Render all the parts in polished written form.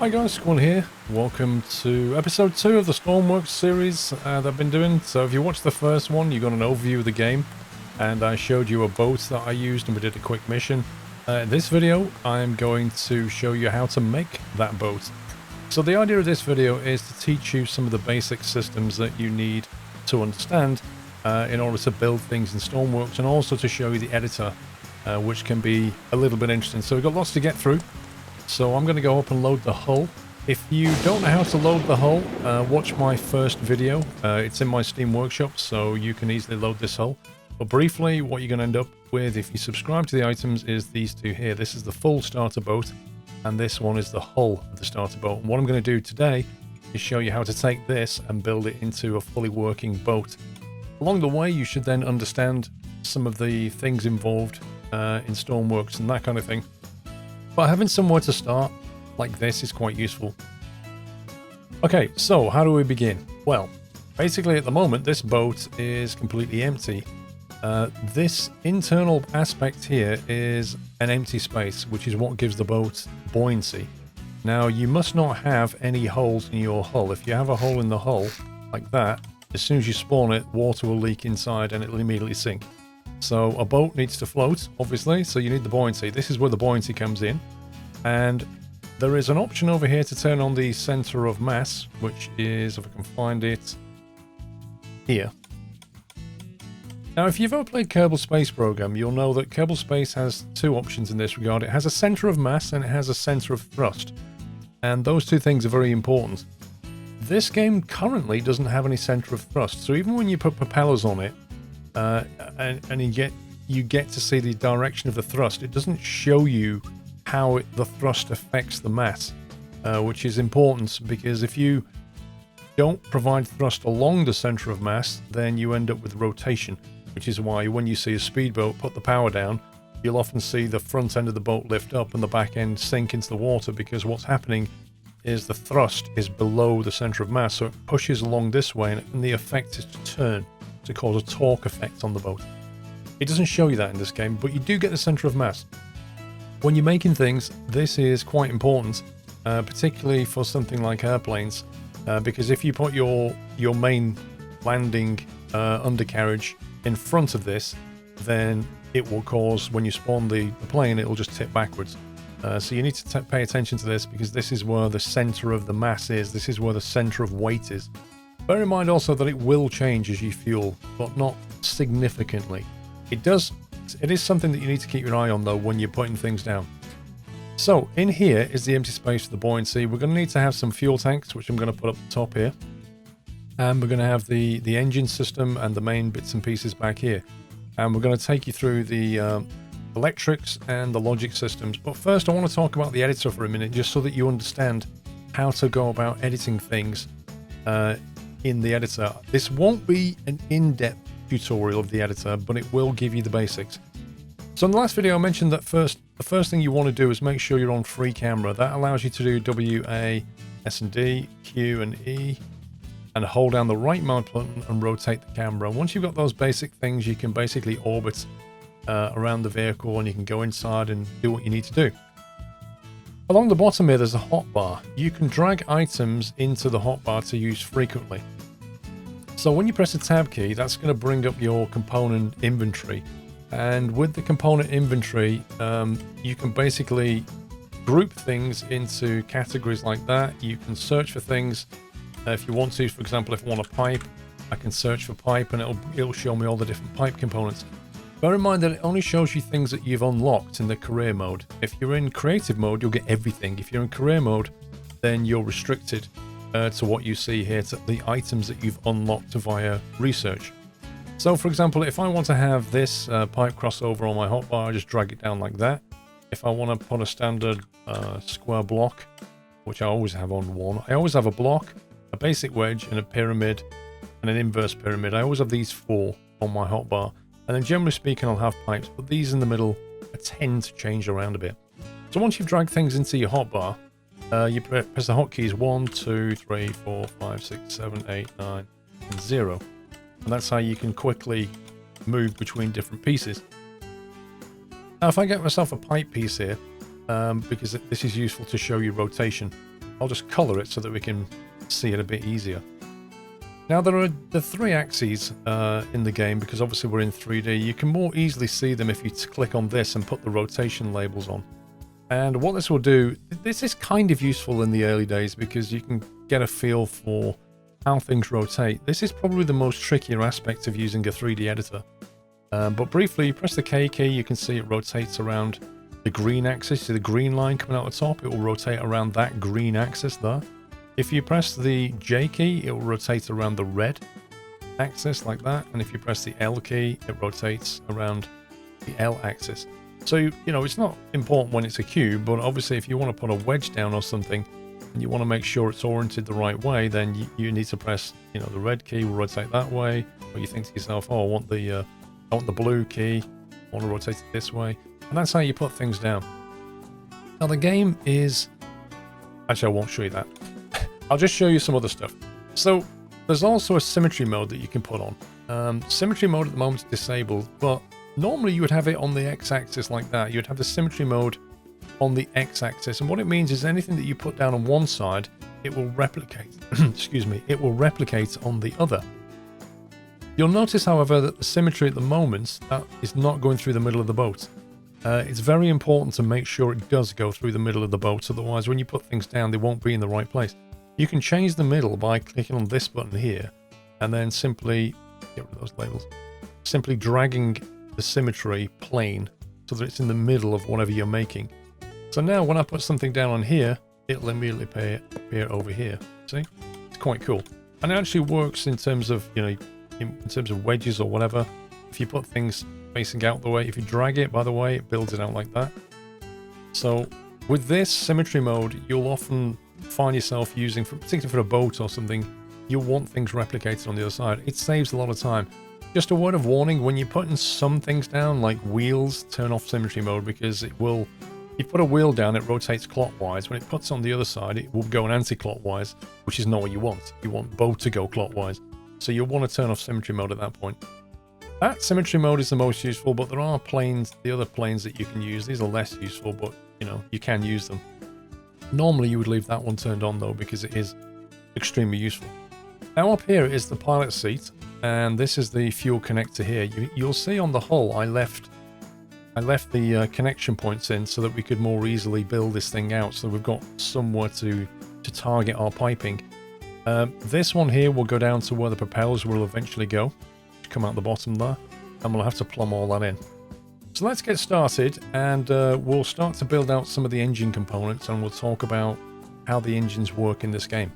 Hi guys, Squall here. Welcome to episode 2 of the Stormworks series that I've been doing. So if you watched the first one, you got an overview of the game, and I showed you a boat that I used and we did a quick mission. In this video, I'm going to show you how to make that boat. So the idea of this video is to teach you some of the basic systems that you need to understand in order to build things in Stormworks, and also to show you the editor, which can be a little bit interesting. So we've got lots to get through. So I'm going to go up and load the hull. If you don't know how to load the hull, watch my first video. It's in my Steam workshop, so you can easily load this hull. But briefly, what you're going to end up with if you subscribe to the items is these two here. This is the full starter boat, and this one is the hull of the starter boat. And what I'm going to do today is show you how to take this and build it into a fully working boat. Along the way, you should then understand some of the things involved in Stormworks and that kind of thing. But having somewhere to start like this is quite useful. Okay, so how do we begin? Well, basically at the moment this boat is completely empty. This internal aspect here is an empty space, which is what gives the boat buoyancy. Now, you must not have any holes in your hull. If you have a hole in the hull like that, as soon as you spawn it, water will leak inside and it will immediately sink. So a boat needs to float, obviously, so you need the buoyancy. This is where the buoyancy comes in. And there is an option over here to turn on the center of mass, which is, if I can find it, here. Now, if you've ever played Kerbal Space Program, you'll know that Kerbal Space has two options in this regard. It has a center of mass and it has a center of thrust. And those two things are very important. This game currently doesn't have any center of thrust, so even when you put propellers on it, and you get to see the direction of the thrust, it doesn't show you how the thrust affects the mass, which is important, because if you don't provide thrust along the center of mass, then you end up with rotation, which is why when you see a speedboat put the power down, you'll often see the front end of the boat lift up and the back end sink into the water, because what's happening is the thrust is below the center of mass, so it pushes along this way, and the effect is to turn, to cause a torque effect on the boat. It doesn't show you that in this game, but you do get the center of mass. When you're making things, this is quite important, particularly for something like airplanes, because if you put your main landing undercarriage in front of this, then it will cause, when you spawn the plane, it will just tip backwards. So you need to pay attention to this, because this is where the center of the mass is. This is where the center of weight is. Bear in mind also that it will change as you fuel, but not significantly. It is something that you need to keep your eye on, though, when you're putting things down. So in here is the empty space for the buoyancy. We're going to need to have some fuel tanks, which I'm going to put up the top here. And we're going to have the engine system and the main bits and pieces back here. And we're going to take you through the electrics and the logic systems. But first I want to talk about the editor for a minute, just so that you understand how to go about editing things in the editor. This won't be an in-depth tutorial of the editor, but it will give you the basics. So in the last video I mentioned that the first thing you want to do is make sure you're on free camera. That allows you to do W, A, S and D, Q and E, and hold down the right mouse button and rotate the camera. And once you've got those basic things, you can basically orbit around the vehicle, and you can go inside and do what you need to do. Along the bottom here there's a hotbar. You can drag items into the hotbar to use frequently. So when you press the tab key, that's going to bring up your component inventory. And with the component inventory, you can basically group things into categories like that. You can search for things if you want to. For example, if I want a pipe, I can search for pipe and it'll show me all the different pipe components. Bear in mind that it only shows you things that you've unlocked in the career mode. If you're in creative mode, you'll get everything. If you're in career mode, then you're restricted to what you see here, to the items that you've unlocked via research. So for example, if I want to have this pipe crossover on my hotbar, I just drag it down like that. If I want to put a standard square block, which I always have on one, I always have a block, a basic wedge, and a pyramid, and an inverse pyramid. I always have these four on my hotbar. And then generally speaking, I'll have pipes, but these in the middle tend to change around a bit. So once you've dragged things into your hotbar, you press the hotkeys 1, 2, 3, 4, 5, 6, 7, 8, 9, and 0. And that's how you can quickly move between different pieces. Now, if I get myself a pipe piece here, because this is useful to show you rotation, I'll just color it so that we can see it a bit easier. Now there are the 3 axes in the game, because obviously we're in 3D. You can more easily see them if you click on this and put the rotation labels on. And what this will do, this is kind of useful in the early days because you can get a feel for how things rotate. This is probably the most trickier aspect of using a 3D editor. But briefly, you press the K key, you can see it rotates around the green axis. See the green line coming out the top? It will rotate around that green axis there. If you press the J key, it will rotate around the red axis like that. And if you press the L key, it rotates around the L axis. So, you know, it's not important when it's a cube, but obviously if you want to put a wedge down or something, and you want to make sure it's oriented the right way, then you need to press, you know, the red key will rotate that way. Or you think to yourself, oh, I want the blue key, I want to rotate it this way. And that's how you put things down. Now the game is... Actually, I won't show you that. I'll just show you some other stuff. So there's also a symmetry mode that you can put on. Symmetry mode at the moment is disabled, but normally you would have it on the x-axis like that. You'd have the symmetry mode on the x-axis, and what it means is anything that you put down on one side, it will replicate. Excuse me, it will replicate on the other. You'll notice, however, that the symmetry at the moment that is not going through the middle of the boat. It's very important to make sure it does go through the middle of the boat, otherwise when you put things down they won't be in the right place. You can change the middle by clicking on this button here and then simply get rid of those labels, simply dragging the symmetry plane so that it's in the middle of whatever you're making. So now when I put something down on here, it'll immediately appear over here. See? It's quite cool. And it actually works in terms of, you know, in terms of wedges or whatever. If you put things facing out the way, if you drag it, by the way, it builds it out like that. So with this symmetry mode, you'll often find yourself using, particularly for a boat or something, you'll want things replicated on the other side. It saves a lot of time. Just a word of warning, when you're putting some things down, like wheels, turn off symmetry mode, because it will, you put a wheel down, it rotates clockwise. When it puts on the other side, it will go an anti-clockwise, which is not what you want. You want both to go clockwise. So you'll want to turn off symmetry mode at that point. That symmetry mode is the most useful, but there are planes, the other planes that you can use. These are less useful, but, you know, you can use them. Normally you would leave that one turned on though, because it is extremely useful. Now up here is the pilot seat, and this is the fuel connector here. You'll see on the hull I left the connection points in so that we could more easily build this thing out, so we've got somewhere to target our piping. This one here will go down to where the propellers will eventually go, come out the bottom there, and we'll have to plumb all that in. So let's get started, and we'll start to build out some of the engine components, and we'll talk about how the engines work in this game.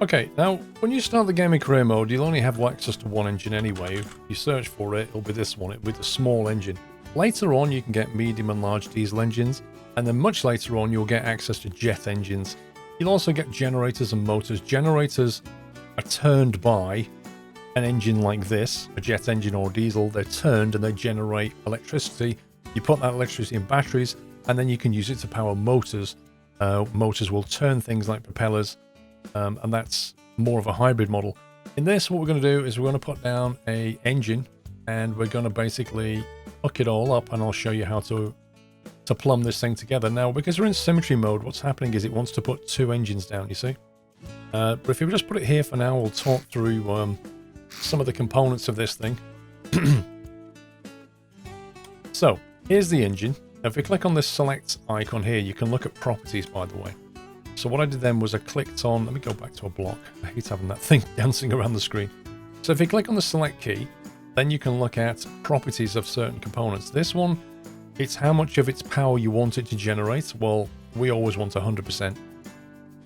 Okay, now when you start the game in career mode, you'll only have access to one engine anyway. If you search for it, it'll be this one, it'll be the small engine. Later on you can get medium and large diesel engines, and then much later on you'll get access to jet engines. You'll also get generators and motors. Generators are turned by an engine like this, a jet engine or diesel. They're turned and they generate electricity. You put that electricity in batteries, and then you can use it to power motors. Motors will turn things like propellers, and that's more of a hybrid model. In this, what we're going to do is we're going to put down an engine, and we're going to basically hook it all up, and I'll show you how to plumb this thing together. Now, because we're in symmetry mode, what's happening is it wants to put 2 engines down, you see. But if we just put it here for now, we'll talk through some of the components of this thing. So here's the engine. If we click on this select icon here, you can look at properties, by the way. So what I did then was I clicked on, let me go back to a block. I hate having that thing dancing around the screen. So if you click on the select key, then you can look at properties of certain components. This one, it's how much of its power you want it to generate. Well, we always want 100%.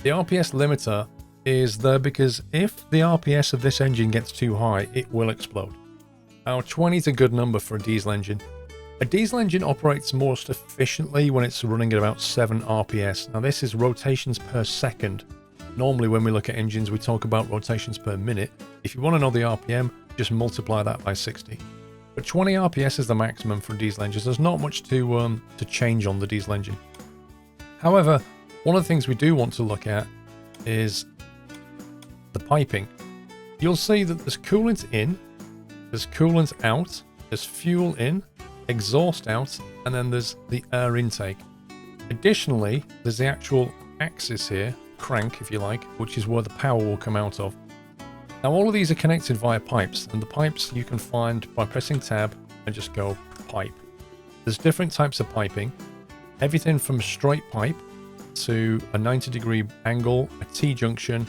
The RPS limiter is there because if the RPS of this engine gets too high, it will explode. Now 20 is a good number for a diesel engine. A diesel engine operates most efficiently when it's running at about 7 RPS. Now this is rotations per second. Normally when we look at engines, we talk about rotations per minute. If you want to know the RPM, just multiply that by 60. But 20 RPS is the maximum for diesel engines. There's not much to change on the diesel engine. However, one of the things we do want to look at is the piping. You'll see that there's coolant in, there's coolant out, there's fuel in, exhaust out, and then there's the air intake. Additionally, there's the actual axis here, crank if you like, which is where the power will come out of. Now all of these are connected via pipes, and the pipes you can find by pressing tab and just go pipe. There's different types of piping, everything from straight pipe to a 90-degree angle, a T-junction,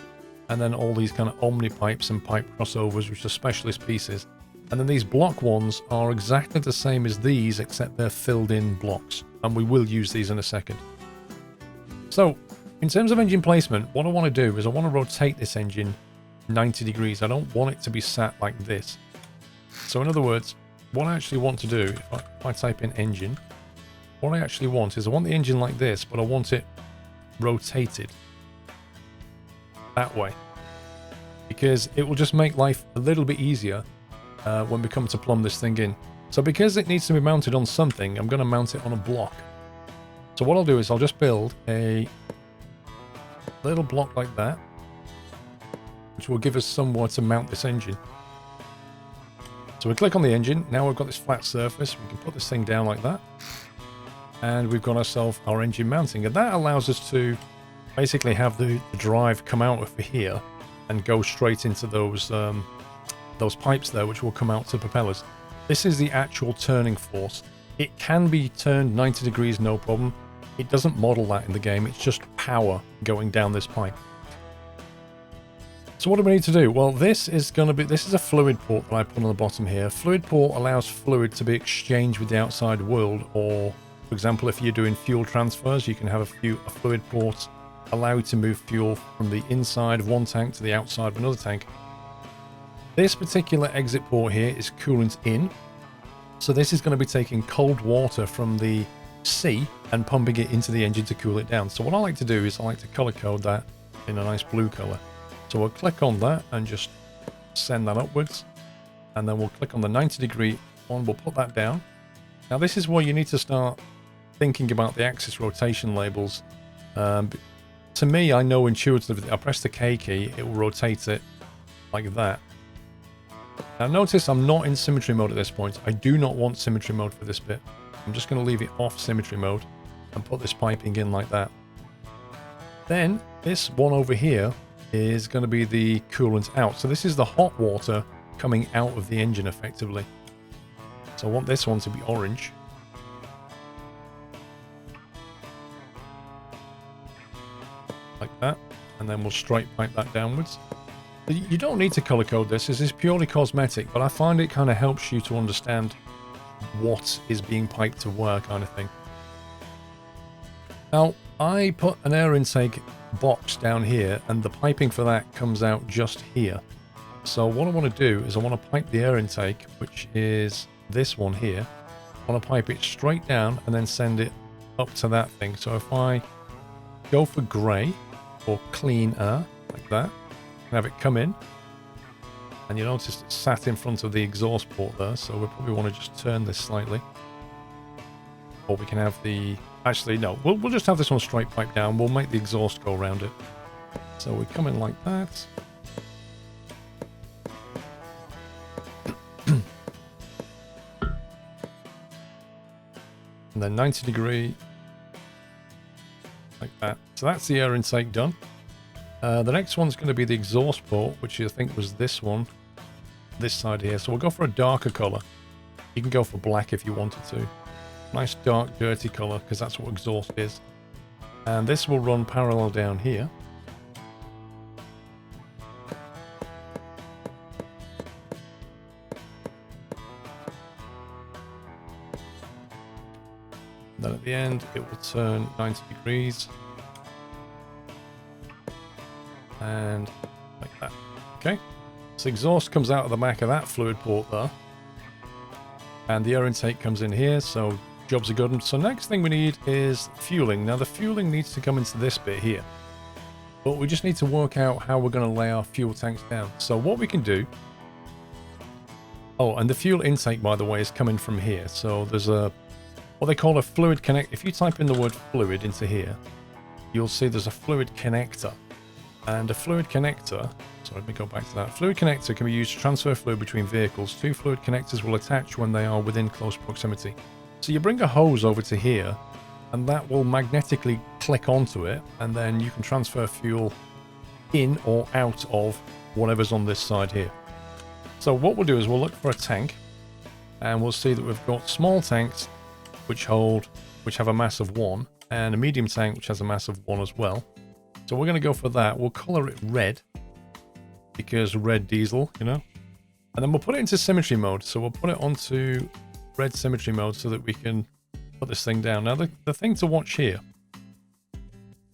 and then all these kind of omni pipes and pipe crossovers, which are specialist pieces. And then these block ones are exactly the same as these, except they're filled in blocks, and we will use these in a second. So in terms of engine placement, what I want to do is I want to rotate this engine 90 degrees. I don't want it to be sat like this. So in other words, what I actually want to do, if I type in engine, what I actually want is I want the engine like this, but I want it rotated that way, because it will just make life a little bit easier when we come to plumb this thing in. So because it needs to be mounted on something, I'm going to mount it on a block. So what I'll do is I'll just build a little block like that, which will give us somewhere to mount this engine. So we click on the engine. Now we've got this flat surface. We can put this thing down like that, and we've got ourselves our engine mounting, and that allows us to basically have the drive come out of here and go straight into those pipes there, which will come out to propellers. This is the actual turning force. It can be turned 90 degrees, no problem. It doesn't model that in the game. It's just power going down this pipe. So what do we need to do? Well, this is a fluid port that I put on the bottom here. Fluid port allows fluid to be exchanged with the outside world, or for example, if you're doing fuel transfers, you can have a fluid port allow you to move fuel from the inside of one tank to the outside of another tank. This particular exit port here is coolant in. So this is going to be taking cold water from the sea and pumping it into the engine to cool it down. So what I like to do is I like to color code that in a nice blue color. So we'll click on that and just send that upwards. And then we'll click on the 90-degree one. We'll put that down. Now this is where you need to start thinking about the axis rotation labels. To me, I know intuitively, I press the K key, it will rotate it like that. Now notice I'm not in symmetry mode at this point. I do not want symmetry mode for this bit. I'm just going to leave it off symmetry mode and put this piping in like that. Then this one over here is going to be the coolant out. So this is the hot water coming out of the engine effectively. So I want this one to be orange. Like that, and then we'll straight pipe that downwards. You don't need to color code this. This is purely cosmetic, but I find it kind of helps you to understand what is being piped to where, kind of thing. Now I put an air intake box down here, and the piping for that comes out just here. So what I want to do is I want to pipe the air intake, which is this one here. I want to pipe it straight down and then send it up to that thing. So if I go for grey or clean air like that, and have it come in, and you notice it's sat in front of the exhaust port there, so we probably want to just turn this slightly, or we can have the, actually no, we'll just have this one straight pipe down. We'll make the exhaust go around it. So we come in like that, and then 90-degree like that. So that's the air intake done. The next one's going to be the exhaust port, which I think was this one, this side here. So we'll go for a darker color. You can go for black if you wanted to. Nice dark dirty color, because that's what exhaust is. And this will run parallel down here. And then at the end it will turn 90 degrees. And like that. Okay, so exhaust comes out of the back of that fluid port there, and the air intake comes in here, so jobs are good. So next thing we need is fueling. Now the fueling needs to come into this bit here, but we just need to work out how we're going to lay our fuel tanks down. So what we can do, oh, and the fuel intake, by the way, is coming from here. So there's a what they call a fluid connect. If you type in the word fluid into here, you'll see there's a fluid connector. And a fluid connector, so let me go back to that. Fluid connector can be used to transfer fluid between vehicles. Two fluid connectors will attach when they are within close proximity. So you bring a hose over to here, and that will magnetically click onto it, and then you can transfer fuel in or out of whatever's on this side here. So what we'll do is we'll look for a tank, and we'll see that we've got small tanks which have a mass of 1, and a medium tank which has a mass of 1 as well. So we're going to go for that. We'll color it red, because red diesel, you know. And then we'll put it into symmetry mode. So we'll put it onto red symmetry mode so that we can put this thing down. Now the thing to watch here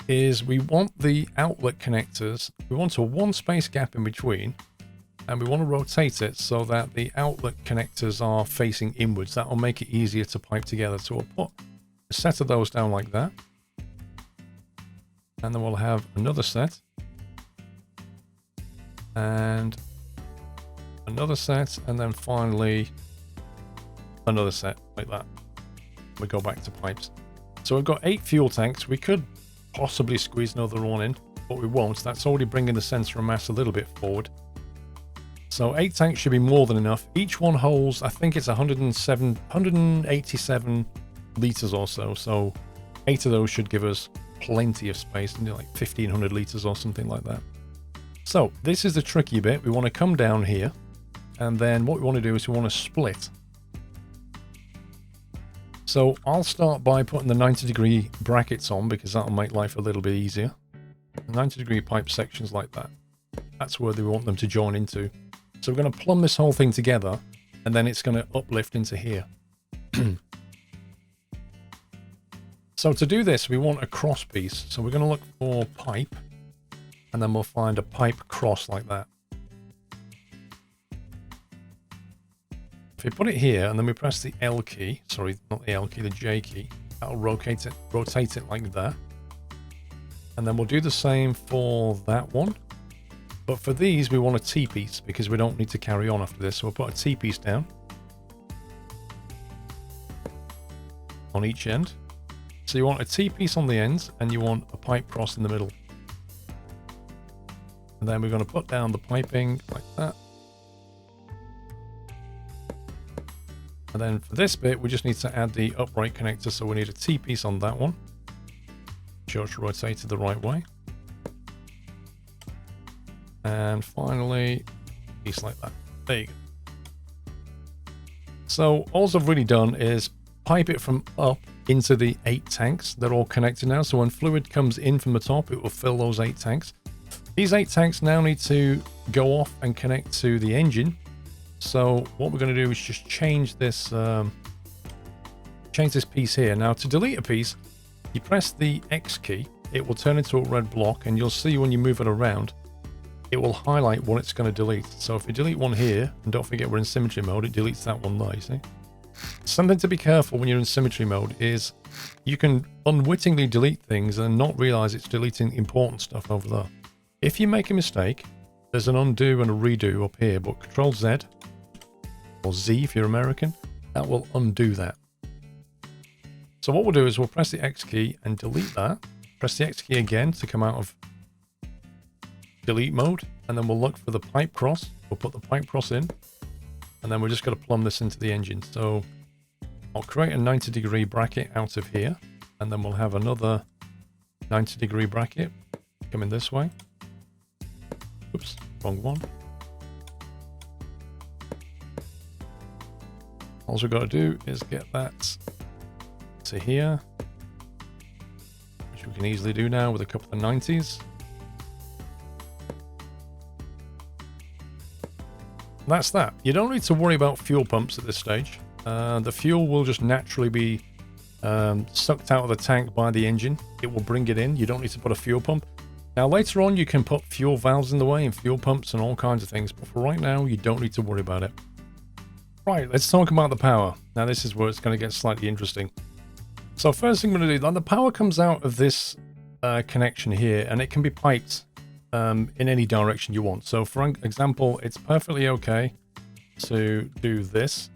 is we want the outlet connectors, we want a 1 space gap in between, and we want to rotate it so that the outlet connectors are facing inwards. That will make it easier to pipe together. So we'll put a set of those down like that. And then we'll have another set. And another set. And then finally another set like that. We go back to pipes. So we've got 8 fuel tanks. We could possibly squeeze another one in, but we won't. That's already bringing the center of mass a little bit forward. So 8 tanks should be more than enough. Each one holds, I think it's 187 liters or so. So 8 of those should give us plenty of space, like 1500 liters or something like that. So this is the tricky bit. We want to come down here, and then what we want to do is we want to split. So I'll start by putting the 90-degree brackets on, because that'll make life a little bit easier. 90-degree pipe sections like that. That's where we want them to join into. So we're going to plumb this whole thing together, and then it's going to uplift into here. So to do this, we want a cross piece. So we're going to look for pipe, and then we'll find a pipe cross like that. If we put it here, and then we press the L key, sorry, not the L key, the J key, that'll rotate it like that. And then we'll do the same for that one. But for these, we want a T-piece, because we don't need to carry on after this. So we'll put a T-piece down on each end. So you want a T-piece on the ends, and you want a pipe cross in the middle. And then we're going to put down the piping like that. And then for this bit, we just need to add the upright connector. So we need a T-piece on that one. Just rotate it the right way. And finally, a piece like that. There you go. So all I've really done is pipe it from up into the 8 tanks. They're all connected now. So when fluid comes in from the top, it will fill those 8 tanks. These 8 tanks now need to go off and connect to the engine. So what we're going to do is just change this piece here. Now to delete a piece, you press the X key. It will turn into a red block, and you'll see when you move it around, it will highlight what it's going to delete. So if you delete one here, and don't forget we're in symmetry mode, it deletes that one there, you see? Something to be careful when you're in symmetry mode is you can unwittingly delete things and not realize it's deleting important stuff over there. If you make a mistake, there's an undo and a redo up here, but Control Z, or Z if you're American, that will undo that. So what we'll do is we'll press the X key and delete that. Press the X key again to come out of delete mode, and then we'll look for the pipe cross. We'll put the pipe cross in, and then we're just going to plumb this into the engine. So I'll create a 90-degree bracket out of here, and then we'll have another 90-degree bracket coming this way. Oops, wrong one. All we've got to do is get that to here, which we can easily do now with a couple of 90s. That's that. You don't need to worry about fuel pumps at this stage. The fuel will just naturally be sucked out of the tank by the engine. It will bring it in. You don't need to put a fuel pump. Now later on you can put fuel valves in the way and fuel pumps and all kinds of things, but for right now you don't need to worry about it. Right, let's talk about the power. Now this is where it's going to get slightly interesting. So first thing I'm going to do, the power comes out of this connection here, and it can be piped in any direction you want. So for example, it's perfectly okay to do this.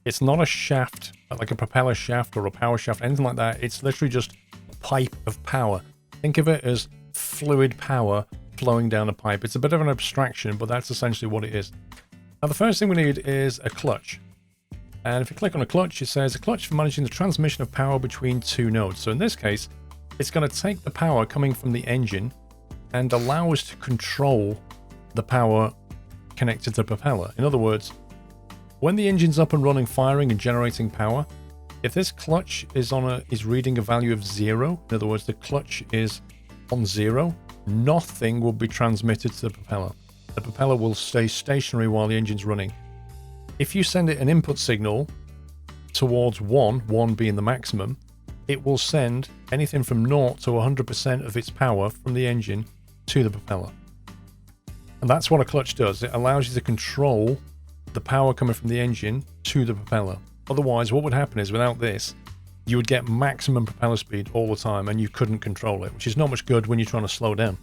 It's not a shaft, like a propeller shaft or a power shaft, anything like that. It's literally just a pipe of power. Think of it as fluid power flowing down a pipe. It's a bit of an abstraction, but that's essentially what it is. Now the first thing we need is a clutch. And if you click on a clutch, it says a clutch for managing the transmission of power between 2 nodes. So in this case, it's going to take the power coming from the engine and allow us to control the power connected to the propeller. In other words, when the engine's up and running, firing and generating power, if this clutch is reading a value of 0, in other words, the clutch is on 0, nothing will be transmitted to the propeller. The propeller will stay stationary while the engine's running. If you send it an input signal towards 1 being the maximum, it will send anything from 0 to 100% of its power from the engine to the propeller. And that's what a clutch does. It allows you to control the power coming from the engine to the propeller. Otherwise, what would happen is without this, you would get maximum propeller speed all the time and you couldn't control it, which is not much good when you're trying to slow down.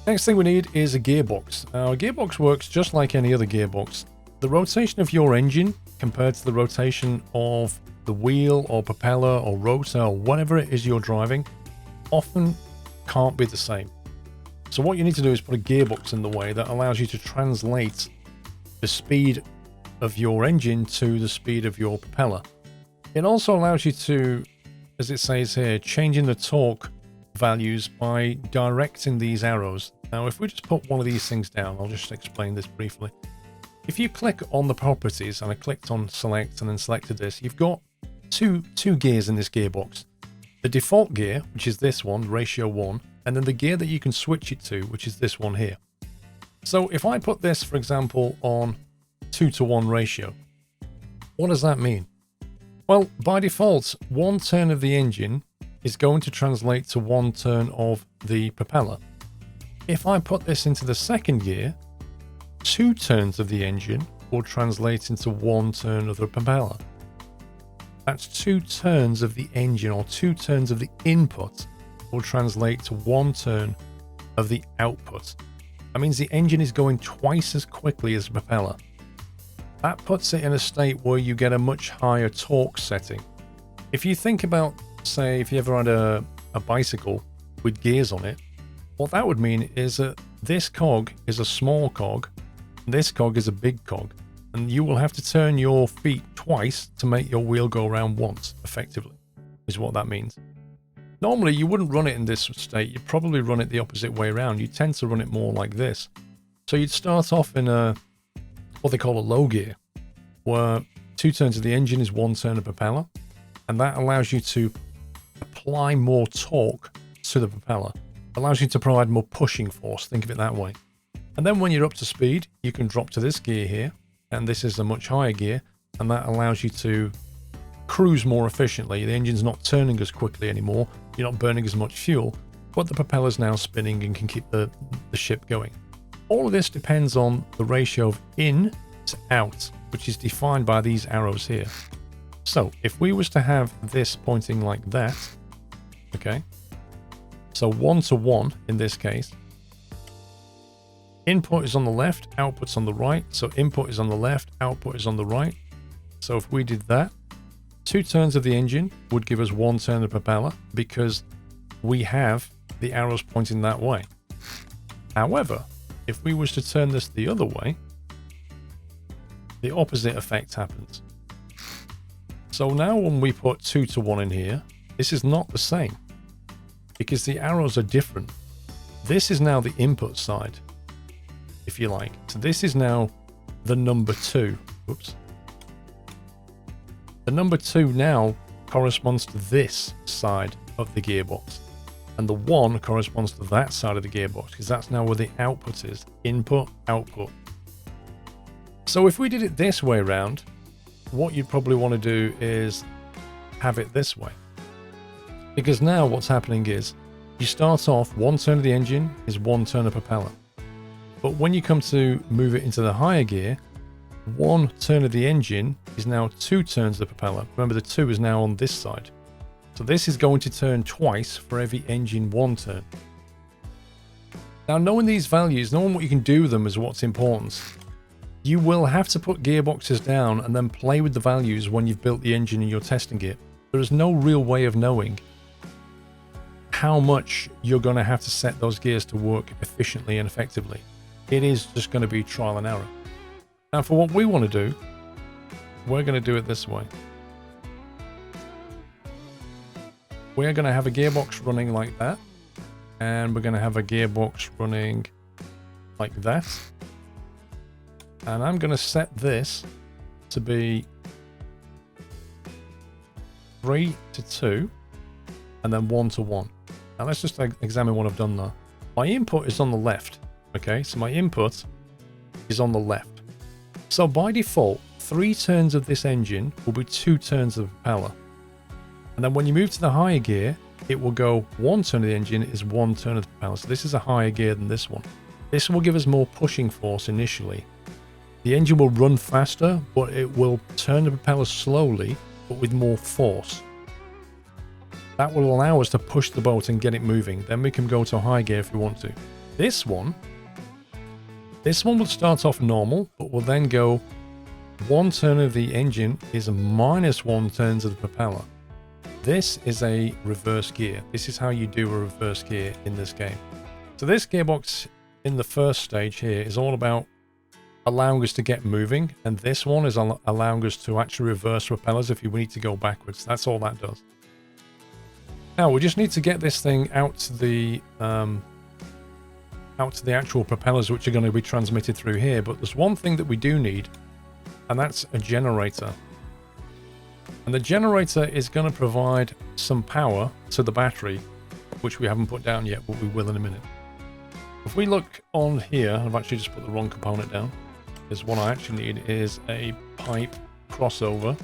Next thing we need is a gearbox. Now, a gearbox works just like any other gearbox. The rotation of your engine compared to the rotation of the wheel or propeller or rotor or whatever it is you're driving often can't be the same. So what you need to do is put a gearbox in the way that allows you to translate the speed of your engine to the speed of your propeller. It also allows you to, as it says here, changing the torque values by directing these arrows. Now, if we just put one of these things down, I'll just explain this briefly. If you click on the properties, and I clicked on select and then selected this, you've got two gears in this gearbox. The default gear, which is this one, ratio 1, and then the gear that you can switch it to, which is this one here. So if I put this, for example, on 2:1 ratio, what does that mean? Well, by default, 1 turn of the engine is going to translate to 1 turn of the propeller. If I put this into the second gear, 2 turns of the engine will translate into 1 turn of the propeller. That's 2 turns of the engine, or 2 turns of the input will translate to 1 turn of the output. That means the engine is going twice as quickly as the propeller. That puts it in a state where you get a much higher torque setting. If you think about, say, if you ever had a bicycle with gears on it, what that would mean is that this cog is a small cog, this cog is a big cog, and you will have to turn your feet twice to make your wheel go around once, effectively, is what that means. Normally, you wouldn't run it in this state. You'd probably run it the opposite way around. You tend to run it more like this. So you'd start off in what they call a low gear, where 2 turns of the engine is 1 turn of propeller, and that allows you to apply more torque to the propeller. Allows you to provide more pushing force, think of it that way. And then when you're up to speed, you can drop to this gear here, and this is a much higher gear, and that allows you to cruise more efficiently. The engine's not turning as quickly anymore, you're not burning as much fuel, but the propeller's now spinning and can keep the ship going. All of this depends on the ratio of in to out, which is defined by these arrows here. So if we was to have this pointing like that, okay, so 1:1 in this case, input is on the left, output's on the right. So input is on the left, output is on the right. So if we did that, 2 turns of the engine would give us 1 turn of the propeller because we have the arrows pointing that way. However, if we was to turn this the other way, the opposite effect happens. So now when we put 2:1 in here, this is not the same because the arrows are different. This is now the input side, if you like. So this is now the number 2. Oops. The number 2 now corresponds to this side of the gearbox, and the 1 corresponds to that side of the gearbox because that's now where the output is. Input, output. So if we did it this way around, what you'd probably want to do is have it this way. Because now what's happening is you start off 1 turn of the engine is 1 turn of propeller. But when you come to move it into the higher gear, 1 turn of the engine is now 2 turns of the propeller. Remember, the 2 is now on this side. So this is going to turn twice for every engine 1 turn. Now, knowing these values, knowing what you can do with them is what's important. You will have to put gearboxes down and then play with the values when you've built the engine in your testing it. There is no real way of knowing how much you're going to have to set those gears to work efficiently and effectively. It is just going to be trial and error. Now, for what we want to do, we're going to do it this way. we're going to have a gearbox running like that. And we're going to have a gearbox running like that. And I'm going to set this to be 3 to 2 and then 1 to 1. Now let's just examine what I've done there. My input is on the left. Okay, so my input is on the left. So by default, 3 turns of this engine will be 2 turns of the propeller. And then when you move to the higher gear, it will go 1 turn of the engine is 1 turn of the propeller. So this is a higher gear than this one. This will give us more pushing force initially. The engine will run faster, but it will turn the propeller slowly, but with more force. That will allow us to push the boat and get it moving. Then we can go to high gear if we want to. This one will start off normal, but will then go 1 turn of the engine is minus 1 turns of the propeller. This is a reverse gear. This is how you do a reverse gear in this game. So this gearbox in the first stage here is all about allowing us to get moving, and this one is allowing us to actually reverse propellers if we need to go backwards. That's all that does. Now we just need to get this thing out to the actual propellers, which are going to be transmitted through here. But there's one thing that we do need, and that's a generator. And the generator is going to provide some power to the battery, which we haven't put down yet, but we will in a minute. If we look on here, I've actually just put the wrong component down, because what I actually need is a pipe crossover.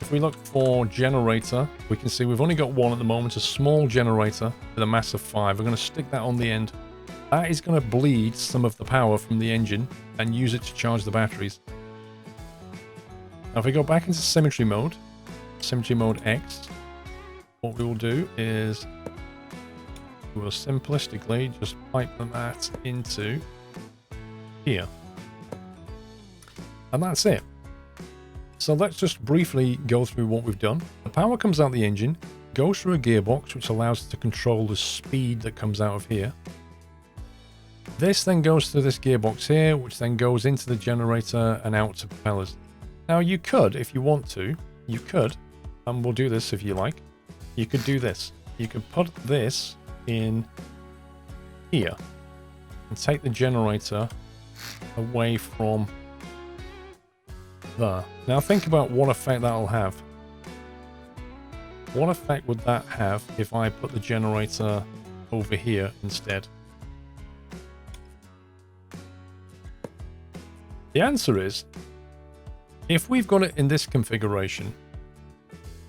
If we look for generator, we can see we've only got one at the moment, a small generator with a mass of 5. We're going to stick that on the end. That is going to bleed some of the power from the engine and use it to charge the batteries. Now if we go back into symmetry mode X, what we will do is we will simplistically just pipe that into here. And that's it. So let's just briefly go through what we've done. The power comes out the engine, goes through a gearbox, which allows us to control the speed that comes out of here. This then goes through this gearbox here, which then goes into the generator and out to propellers. Now you could, if you want to, and we'll do this if you like, you could do this. You could put this in here and take the generator away from there. Now think about what effect that'll have. What effect would that have if I put the generator over here instead? The answer is, if we've got it in this configuration,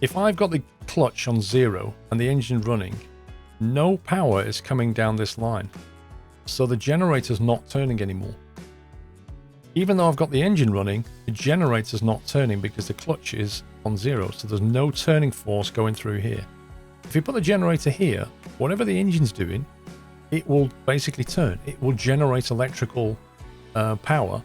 if I've got the clutch on 0 and the engine running, no power is coming down this line. So the generator's not turning anymore. Even though I've got the engine running, the generator's not turning because the clutch is on 0. So there's no turning force going through here. If you put the generator here, whatever the engine's doing, it will basically turn. It will generate electrical power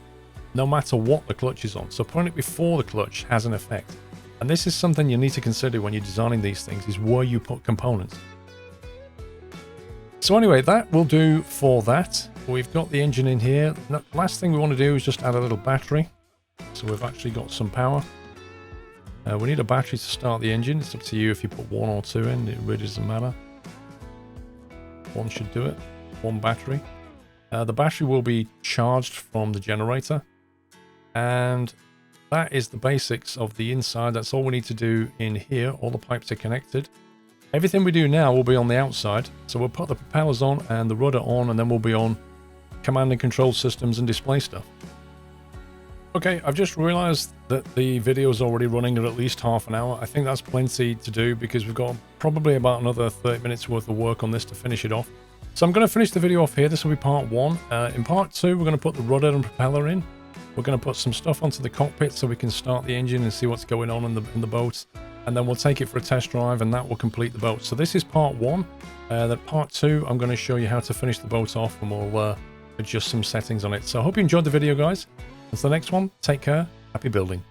no matter what the clutch is on. So putting it before the clutch has an effect. And this is something you need to consider when you're designing these things, is where you put components. So anyway, that will do for that. We've got the engine in here. The last thing we want to do is just add a little battery. So we've actually got some power. We need a battery to start the engine. It's up to you if you put 1 or 2 in. It really doesn't matter. 1 should do it. 1 battery. The battery will be charged from the generator. And that is the basics of the inside. That's all we need to do in here. All the pipes are connected. Everything we do now will be on the outside. So we'll put the propellers on and the rudder on, and then we'll be on command and control systems and display stuff. Okay, I've just realized that the video is already running at least half an hour. I think that's plenty to do because we've got probably about another 30 minutes worth of work on this to finish it off. So I'm going to finish the video off here. This will be part 1. In part 2, we're going to put the rudder and propeller in. We're going to put some stuff onto the cockpit so we can start the engine and see what's going on in the boat. And then we'll take it for a test drive, and that will complete the boat. So this is part 1. That part 2, I'm going to show you how to finish the boat off, and we'll adjust some settings on it. So I hope you enjoyed the video, guys. Until the next one, take care. Happy building.